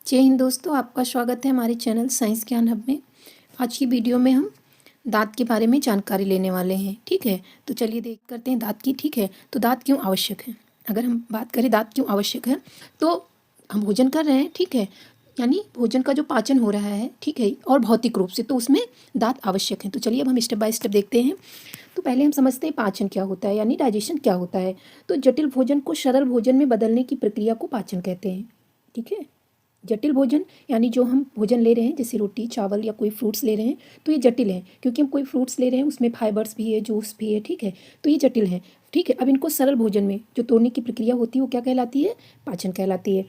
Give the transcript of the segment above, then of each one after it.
जय हिंद दोस्तों, आपका स्वागत है हमारे चैनल साइंस ज्ञान हब में। आज की वीडियो में हम दांत के बारे में जानकारी लेने वाले हैं। ठीक है, तो चलिए देख करते हैं दांत की। ठीक है, तो दांत क्यों आवश्यक है। अगर हम बात करें दांत क्यों आवश्यक है, तो हम भोजन कर रहे हैं, ठीक है, यानी भोजन का जो पाचन हो रहा है, ठीक है, और भौतिक रूप से तो उसमें दांत आवश्यक है। तो चलिए अब हम स्टेप बाय स्टेप देखते हैं। तो पहले हम समझते हैं पाचन क्या होता है, यानी डाइजेशन क्या होता है। तो जटिल भोजन को सरल भोजन में बदलने की प्रक्रिया को पाचन कहते हैं। ठीक है, जटिल भोजन यानी जो हम भोजन ले रहे हैं, जैसे रोटी चावल या कोई फ्रूट्स ले रहे हैं, तो ये जटिल है, क्योंकि हम कोई फ्रूट्स ले रहे हैं उसमें फाइबर्स भी है, जूस भी है। ठीक है, तो ये जटिल है। ठीक है, अब इनको सरल भोजन में जो तोड़ने की प्रक्रिया होती है वो क्या कहलाती है, पाचन कहलाती है।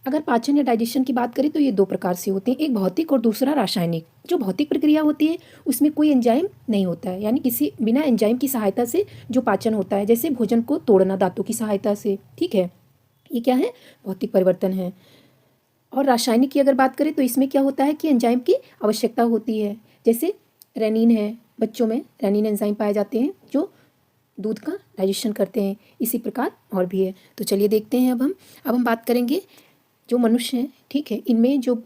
अगर पाचन या डाइजेशन की बात करें तो ये दो प्रकार से होते हैं, एक भौतिक और दूसरा रासायनिक। जो भौतिक प्रक्रिया होती है उसमें कोई एंजाइम नहीं होता है, यानी किसी बिना एंजाइम की सहायता से जो पाचन होता है, जैसे भोजन को तोड़ना दांतों की सहायता से। ठीक है, ये क्या है, भौतिक परिवर्तन है। और रासायनिक की अगर बात करें तो इसमें क्या होता है कि एंजाइम की आवश्यकता होती है, जैसे रेनिन है, बच्चों में रेनिन एंजाइम पाए जाते हैं जो दूध का डाइजेशन करते हैं। इसी प्रकार और भी है। तो चलिए देखते हैं अब हम बात करेंगे जो मनुष्य हैं, ठीक है, इनमें जो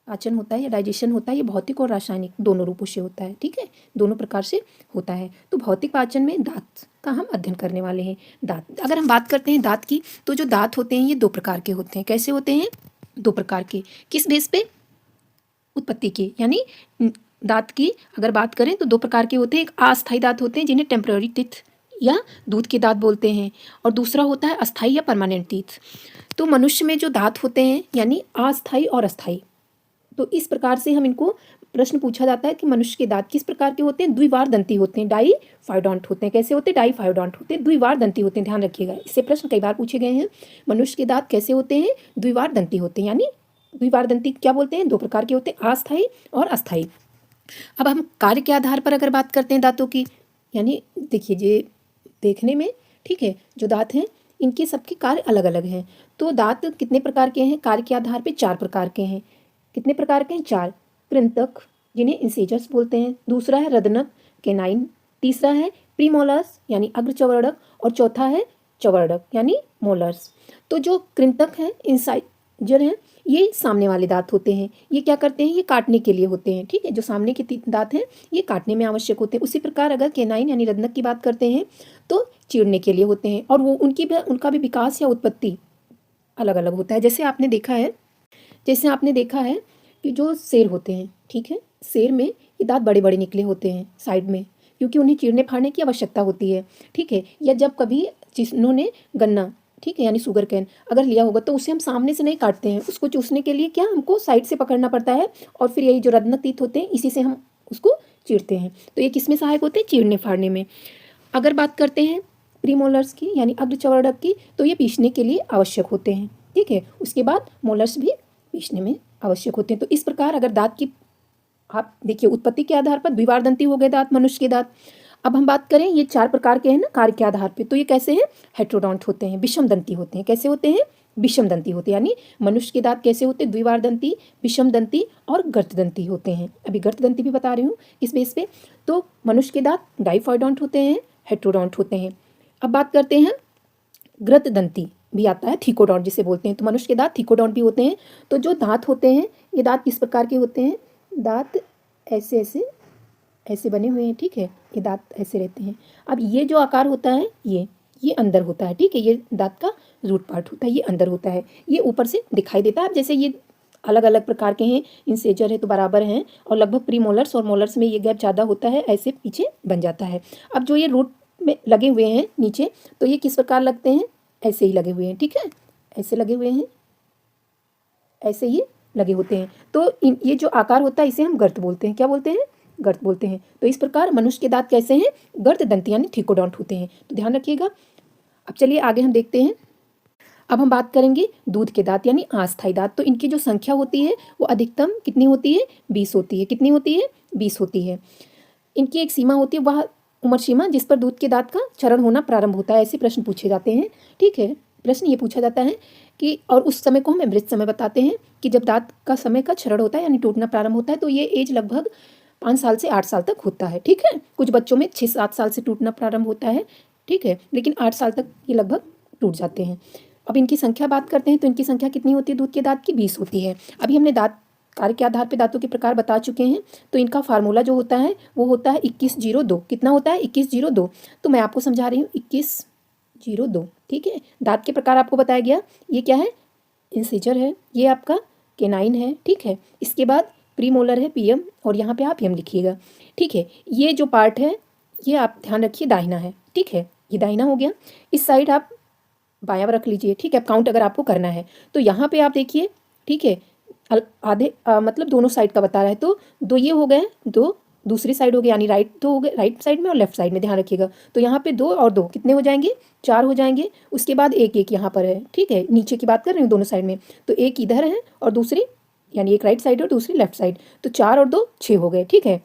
पाचन होता है या डाइजेशन होता है ये भौतिक और रासायनिक दोनों रूपों से होता है। ठीक है, दोनों प्रकार से होता है। तो भौतिक पाचन में दांत का हम अध्ययन करने वाले हैं। दांत, अगर हम बात करते हैं दांत की, तो जो दांत होते हैं ये दो प्रकार के होते हैं। कैसे होते हैं, दो प्रकार के। किस बेस पे, उत्पत्ति के, यानी दांत की अगर बात करें तो दो प्रकार के होते हैं। एक अस्थायी दांत होते हैं जिन्हें टेम्पररी टीथ या दूध के दांत बोलते हैं, और दूसरा होता है अस्थायी या परमानेंट टीथ। तो मनुष्य में जो दांत होते हैं यानी अस्थायी और अस्थायी, तो इस प्रकार से हम इनको प्रश्न पूछा जाता है कि मनुष्य के दांत किस प्रकार के होते हैं, द्विवार दंती होते हैं, डाइफाइडोंट होते हैं। कैसे होते हैं, डाइफाइडोंट होते हैं, द्विवार दंती होते हैं। ध्यान रखिएगा, इससे प्रश्न कई बार पूछे गए हैं। मनुष्य के दांत कैसे होते हैं, द्विवार दंती होते हैं, यानी द्विवार दंती क्या बोलते हैं, दो प्रकार के होते हैं, अस्थायी और अस्थायी। अब हम कार्य के आधार पर अगर बात करते हैं दांतों की, यानी देखिए ये देखने में, ठीक है, जो दांत हैं इनके सबके कार्य अलग अलग हैं। तो दांत कितने प्रकार के हैं, कार्य के आधार पर चार प्रकार के हैं। कितने प्रकार के हैं, चार। कृंतक जिन्हें इंसिजर्स बोलते हैं, दूसरा है रदनक केनाइन, तीसरा है प्रीमोलर्स यानी अग्रचवर्णक, और चौथा है चवर्णक यानी मोलर्स। तो जो कृंतक हैं, इंसाइजर हैं, ये सामने वाले दांत होते हैं। ये क्या करते हैं, ये काटने के लिए होते हैं। ठीक है, जो सामने के दांत हैं ये काटने में आवश्यक होते हैं। उसी प्रकार अगर केनाइन यानी रदनक की बात करते हैं तो चीरने के लिए होते हैं, और वो उनका भी विकास या उत्पत्ति अलग अलग होता है। जैसे आपने देखा है कि जो शेर होते हैं, ठीक है, शेर में ये दांत बड़े बड़े निकले होते हैं साइड में, क्योंकि उन्हें चीरने फाड़ने की आवश्यकता होती है। ठीक है, या जब कभी जिन्होंने गन्ना, ठीक है, यानी शुगर कैन अगर लिया होगा तो उसे हम सामने से नहीं काटते हैं, उसको चूसने के लिए क्या हमको साइड से पकड़ना पड़ता है, और फिर यही जो रत्न तीत होते हैं इसी से हम उसको चीरते हैं। तो ये किस में सहायक होते हैं, चीरने फाड़ने में। अगर बात करते हैं प्रीमोलर्स की यानी अग्रचवर्णक की, तो ये पीसने के लिए आवश्यक होते हैं। ठीक है, उसके बाद मोलर्स भी पीसने में आवश्यक होते हैं। तो इस प्रकार अगर दांत की आप देखिए उत्पत्ति के आधार पर द्विवार दंती हो गए दांत, मनुष्य के दांत। अब हम बात करें, ये चार प्रकार के हैं ना कार्य के आधार पे, तो ये कैसे हैं, हेट्रोडोंट होते हैं, विषम दंती होते हैं। कैसे होते हैं, विषम दंती होते हैं, यानी मनुष्य के दांत कैसे होते हैं, द्विवार दंती, विषम दंती और गर्त दंती होते हैं। अभी गर्त दंती भी बता रही हूँ किस बेस पे। तो मनुष्य के दांत डाइफाइडोंट होते हैं, हेट्रोडोंट होते हैं। अब बात करते हैं ग्रत दंती भी आता है, थीकोडोंट जिसे बोलते हैं। तो मनुष्य के दांत थीकोडोंट भी होते हैं। तो जो दांत होते हैं ये दांत किस प्रकार के होते हैं, दांत ऐसे ऐसे ऐसे बने हुए हैं। ठीक है, ये दांत ऐसे रहते हैं। अब ये जो आकार होता है ये अंदर होता है। ठीक है, ये दांत का रूट पार्ट होता है, ये अंदर होता है, ये ऊपर से दिखाई देता है। अब जैसे ये अलग अलग प्रकार के हैं, इंसेजर है तो बराबर हैं, और लगभग प्रीमोलर्स और मोलर्स में ये गैप ज़्यादा होता है, ऐसे पीछे बन जाता है। अब जो ये रूट में लगे हुए हैं नीचे, तो ये किस प्रकार लगते हैं, ऐसे ही लगे हुए हैं। ठीक है, ऐसे लगे हुए हैं, ऐसे ही लगे होते हैं। तो ये जो आकार होता है इसे हम गर्त बोलते हैं। क्या बोलते हैं, गर्त बोलते हैं। तो इस प्रकार मनुष्य के दांत कैसे हैं, गर्त दंती यानी थीकोडोंट होते हैं। तो ध्यान रखिएगा। अब चलिए आगे हम देखते हैं। अब हम बात करेंगे दूध के दांत यानी अस्थायी दांत। तो इनकी जो संख्या होती है वो अधिकतम कितनी होती है, 20 होती है। कितनी होती है, 20 होती है। इनकी एक सीमा होती है, वह उम्र सीमा जिस पर दूध के दांत का क्षरण होना प्रारंभ होता है। ऐसे प्रश्न पूछे जाते हैं। ठीक है, प्रश्न ये पूछा जाता है कि, और उस समय को हम अमृत समय बताते हैं कि जब दांत का समय का क्षरण होता है यानी टूटना प्रारंभ होता है। तो ये एज लगभग 5 साल से 8 साल तक होता है। ठीक है, कुछ बच्चों में 6-7 साल से टूटना प्रारंभ होता है। ठीक है, लेकिन 8 साल तक ये लगभग टूट जाते हैं। अब इनकी संख्या बात करते हैं तो इनकी संख्या कितनी होती है दूध के दांत की? 20 होती है। अभी हमने दांत कार्य के आधार पे दांतों के प्रकार बता चुके हैं। तो इनका फार्मूला जो होता है वो होता है 2102। कितना होता है? 2102। तो मैं आपको समझा रही हूँ 2102, ठीक है। दांत के प्रकार आपको बताया गया। ये क्या है? इंसिजर है, ये आपका केनाइन है, ठीक है। इसके बाद प्रीमोलर है पीएम, और यहाँ पे आप एम लिखिएगा, ठीक है। ये जो पार्ट है ये आप ध्यान रखिए दाहिना है, ठीक है। ये दाहिना हो गया। इस साइड आप बायां रख लीजिए, ठीक है। काउंट अगर आपको करना है तो यहाँ पे आप देखिए, ठीक है। आधे मतलब दोनों साइड का बता रहा है, तो दो ये हो गए, दो दूसरी साइड हो गए, यानी राइट दो हो गए, राइट साइड में और लेफ्ट साइड में, ध्यान रखिएगा। तो यहाँ पे 2 और 2 कितने हो जाएंगे? 4 हो जाएंगे। उसके बाद एक एक यहाँ पर है, ठीक है। नीचे की बात कर रही हूँ दोनों साइड में, तो एक इधर है और दूसरी, यानी एक राइट साइड और दूसरी लेफ्ट साइड, तो 4 और 2 6 हो गए, ठीक है।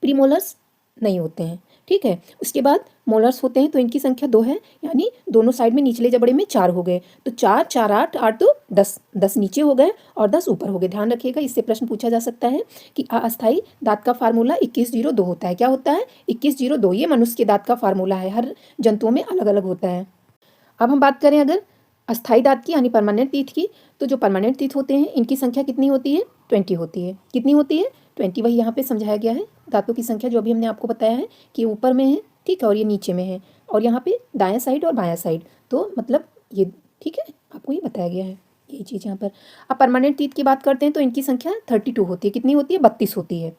प्रीमोलर्स नहीं होते हैं, ठीक है। उसके बाद मोलर्स होते हैं, तो इनकी संख्या 2 है, यानी दोनों साइड में निचले जबड़े में 4 हो गए। तो 4 4 8 8 2 10, 10 नीचे हो गए और 10 ऊपर हो गए। ध्यान रखिएगा, इससे प्रश्न पूछा जा सकता है कि अस्थायी दांत का फार्मूला 2102 होता है। क्या होता है? 2102। ये मनुष्य के दांत का फार्मूला है, हर जंतुओं में अलग अलग होता है। अब हम बात करें अगर अस्थायी दांत की, यानी परमानेंट टीथ की, तो जो परमानेंट टीथ होते हैं इनकी संख्या कितनी होती है? 20 होती है। कितनी होती है? 20। वही यहाँ पे समझाया गया है दांतों की संख्या, जो अभी हमने आपको बताया है कि ऊपर में है, ठीक है, और ये नीचे में है, और यहाँ पे दायां साइड और बायां साइड, तो मतलब ये, ठीक है, आपको ये बताया गया है यही चीज़ यहाँ पर। अब परमानेंट टीथ की बात करते हैं तो इनकी संख्या 32 होती है। कितनी होती है? 32 होती है।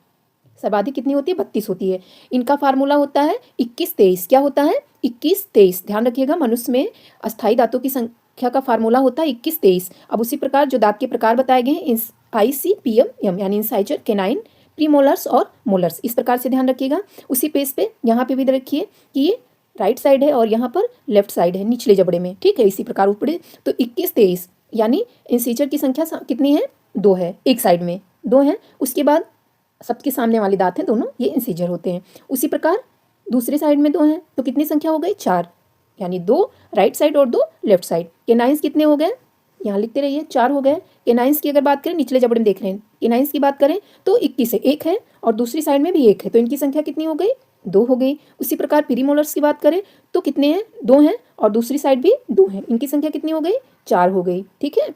सर्वाधिक कितनी होती है? 32 होती है। इनका फार्मूला होता है 2123। क्या होता है? 2123। ध्यान रखिएगा, मनुष्य में अस्थायी दांतों की संख्या का फार्मूला होता है 2123। अब उसी प्रकार जो दांत के प्रकार बताए गए हैं, ICPM यानी इंसाइजर, केनाइन, प्रीमोलर्स और मोलर्स, इस प्रकार से ध्यान रखिएगा। उसी पेज पे यहाँ पे भी रखिए कि ये राइट साइड है और यहाँ पर लेफ्ट साइड है निचले जबड़े में, ठीक है। इसी प्रकार ऊपर तो 2123, यानी इंसीजर की संख्या कितनी है? 2 है, एक साइड में 2 है। उसके बाद सबके सामने वाले दांत हैं दोनों, ये इंसीजर होते हैं। उसी प्रकार दूसरे साइड में 2 हैं, तो कितनी संख्या हो गई? 4, यानी 2 राइट साइड और 2 लेफ्ट साइड। केनाइंस कितने हो गए? यहाँ लिखते रहिए, 4 हो गए। केनाइंस की अगर बात करें, निचले जबड़े में देख रहे हैं, केनाइंस की बात करें तो 21 है, 1 है, और दूसरी साइड में भी 1 है, तो इनकी संख्या कितनी हो गई? 2 हो गई। उसी प्रकार प्रीमोलर्स की बात करें तो कितने हैं? 2 हैं, और दूसरी साइड भी 2 है, इनकी संख्या कितनी हो गई? 4 हो गई, ठीक है।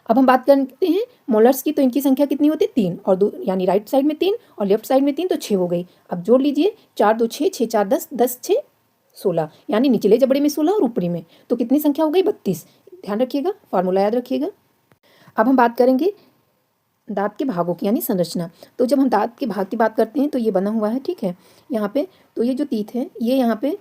अब हम बात करते हैं मोलर्स की, तो इनकी संख्या कितनी होती है? 3, और यानी राइट साइड में 3 और लेफ्ट साइड में 3, तो 6 हो गई। अब जोड़ लीजिए, 4 2 6, 6 4 10, 10 6 16, यानी निचले जबड़े में 16 और ऊपरी में, तो कितनी संख्या हो गई? 32। ध्यान रखिएगा, फार्मूला याद रखिएगा। अब हम बात करेंगे दांत के भागों की, यानी संरचना। तो जब हम दांत के भाग की बात करते हैं तो ये बना हुआ है, ठीक है, यहाँ पे। तो ये जो टीथ है, ये यहाँ पे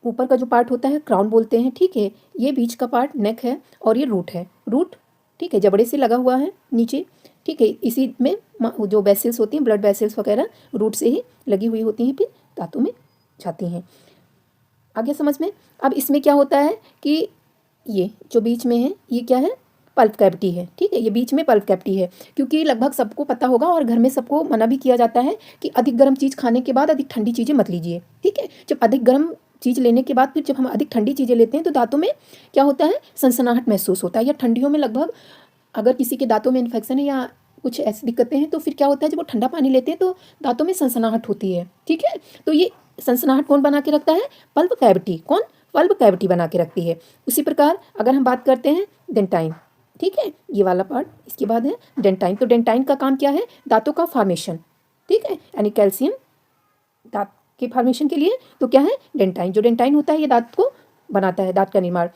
ऊपर का जो पार्ट होता है क्राउन बोलते हैं, ठीक है। ये बीच का पार्ट नेक है, और ये रूट है, रूट, ठीक है, जबड़े से लगा हुआ है नीचे, ठीक है। इसी में जो वेसल्स होती हैं, ब्लड वेसल्स वगैरह रूट से ही लगी हुई होती हैं, फिर दांतों में जाती हैं। आगे समझ में। अब इसमें क्या होता है कि ये जो बीच में है, ये क्या है? पल्प कैविटी है, ठीक है। ये बीच में पल्प कैविटी है, क्योंकि लगभग सबको पता होगा और घर में सबको मना भी किया जाता है कि अधिक गर्म चीज़ खाने के बाद अधिक ठंडी चीज़ें मत लीजिए, ठीक है। जब अधिक गर्म चीज़ लेने के बाद फिर जब हम अधिक ठंडी चीज़ें लेते हैं तो दांतों में क्या होता है? सनसनाहट महसूस होता है। या ठंडियों में लगभग अगर किसी के दांतों में इन्फेक्शन है या कुछ ऐसी दिक्कतें हैं, तो फिर क्या होता है, जब वो ठंडा पानी लेते हैं तो दांतों में सनसनाहट होती है, ठीक है। तो ये सनसनाहट कौन बना के रखता है? Pulp cavity. कौन? पल्प कैविटी बना के रखती है। उसी प्रकार अगर हम बात करते हैं डेंटाइन, ठीक है, ये वाला पार्ट, इसके बाद है डेंटाइन। तो डेंटाइन का काम क्या है? दांतों का फॉर्मेशन, ठीक है, यानी कैल्शियम दांत के फॉर्मेशन के लिए। तो क्या है? डेंटाइन। जो डेंटाइन होता है ये दांत को बनाता है, दांत का निर्माण।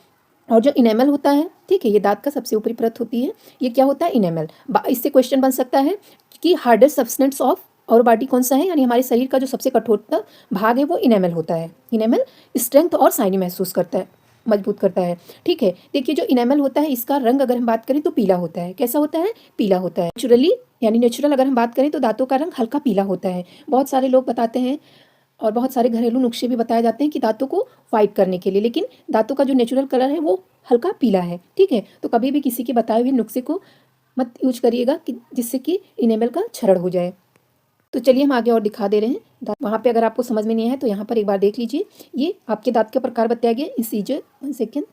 और जो इनेमल होता है, ठीक है, ये दांत का सबसे ऊपरी परत होती है, ये क्या होता है? इनेमल। इससे क्वेश्चन बन सकता है कि हार्डेस्ट सब्सटेंस ऑफ और बॉडी कौन सा है, यानी हमारे शरीर का जो सबसे कठोरता भाग है वो इनेमल होता है। इनेमल स्ट्रेंथ और शाइनी महसूस करता है, मजबूत करता है, ठीक है। देखिए, जो इनेमल होता है इसका रंग अगर हम बात करें तो पीला होता है। कैसा होता है? पीला होता है। नेचुरली, यानी नेचुरल अगर हम बात करें तो दांतों का रंग हल्का पीला होता है। बहुत सारे लोग बताते हैं और बहुत सारे घरेलू नुस्खे भी बताए जाते हैं कि दांतों को वाइट करने के लिए, लेकिन दांतों का जो नेचुरल कलर है वो हल्का पीला है, ठीक है। तो कभी भी किसी के बताए हुए नुस्खे को मत यूज करिएगा कि जिससे कि इनेमल का क्षरण हो जाए। तो चलिए हम आगे और दिखा दे रहे हैं। वहाँ पे अगर आपको समझ में नहीं आया तो यहाँ पर एक बार देख लीजिए। ये आपके दांत का प्रकार बताया गया, इंसीजर, 1 सेकेंड,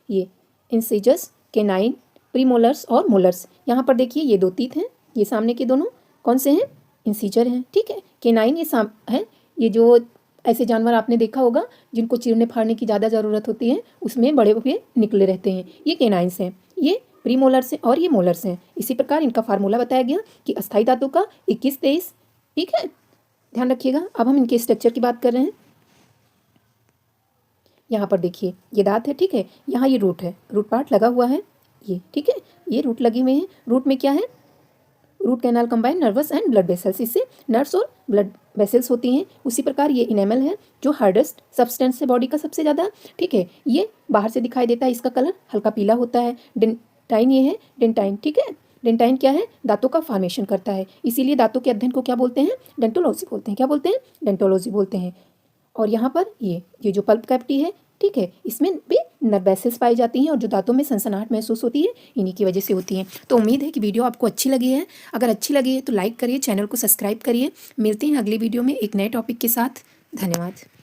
ये इंसीजर्स, केनाइन, प्रीमोलर्स और मोलर्स। यहाँ पर देखिए ये 2 टीथ हैं, ये सामने के दोनों कौन से हैं? इंसीजर हैं, ठीक है। केनाइन ये है, ये जो ऐसे जानवर आपने देखा होगा जिनको चीरने फाड़ने की ज़्यादा ज़रूरत होती है, उसमें बड़े हुए निकले रहते हैं। ये केनाइन्स हैं, ये प्रीमोलर्स हैं और ये मोलर्स हैं। इसी प्रकार इनका फार्मूला बताया गया कि अस्थायी दांतों का 21-23। ठीक है, ध्यान रखिएगा। अब हम इनके स्ट्रक्चर की बात कर रहे हैं। यहाँ पर देखिए ये दांत है, ठीक है, यहाँ ये रूट है, रूट पार्ट लगा हुआ है ये, ठीक है, ये रूट लगे हुए हैं। रूट में क्या है, root canal combine nerves and blood vessels, इससे नर्व्स और ब्लड वेसल्स होती हैं। उसी प्रकार ये इनेमल है जो हार्डेस्ट सब्सटेंस है बॉडी का सबसे ज़्यादा, ठीक है, ये बाहर से दिखाई देता है, इसका कलर हल्का पीला होता है। डेंटाइन ये है, डेंटाइन, ठीक है। डेंटाइन क्या है, दांतों का फॉर्मेशन करता है, इसीलिए दांतों के अध्ययन को क्या बोलते हैं, डेंटोलॉजी बोलते हैं। क्या बोलते हैं, डेंटोलॉजी बोलते हैं। और यहाँ पर ये जो पल्प कैविटी है, ठीक है, इसमें भी नर्व वेसल्स पाई जाती हैं और जो दांतों में सनसनाहट महसूस होती है इन्हीं की वजह से होती है। तो उम्मीद है कि वीडियो आपको अच्छी लगी है। अगर अच्छी लगी है तो लाइक करिए, चैनल को सब्सक्राइब करिए। मिलते हैं अगली वीडियो में एक नए टॉपिक के साथ। धन्यवाद।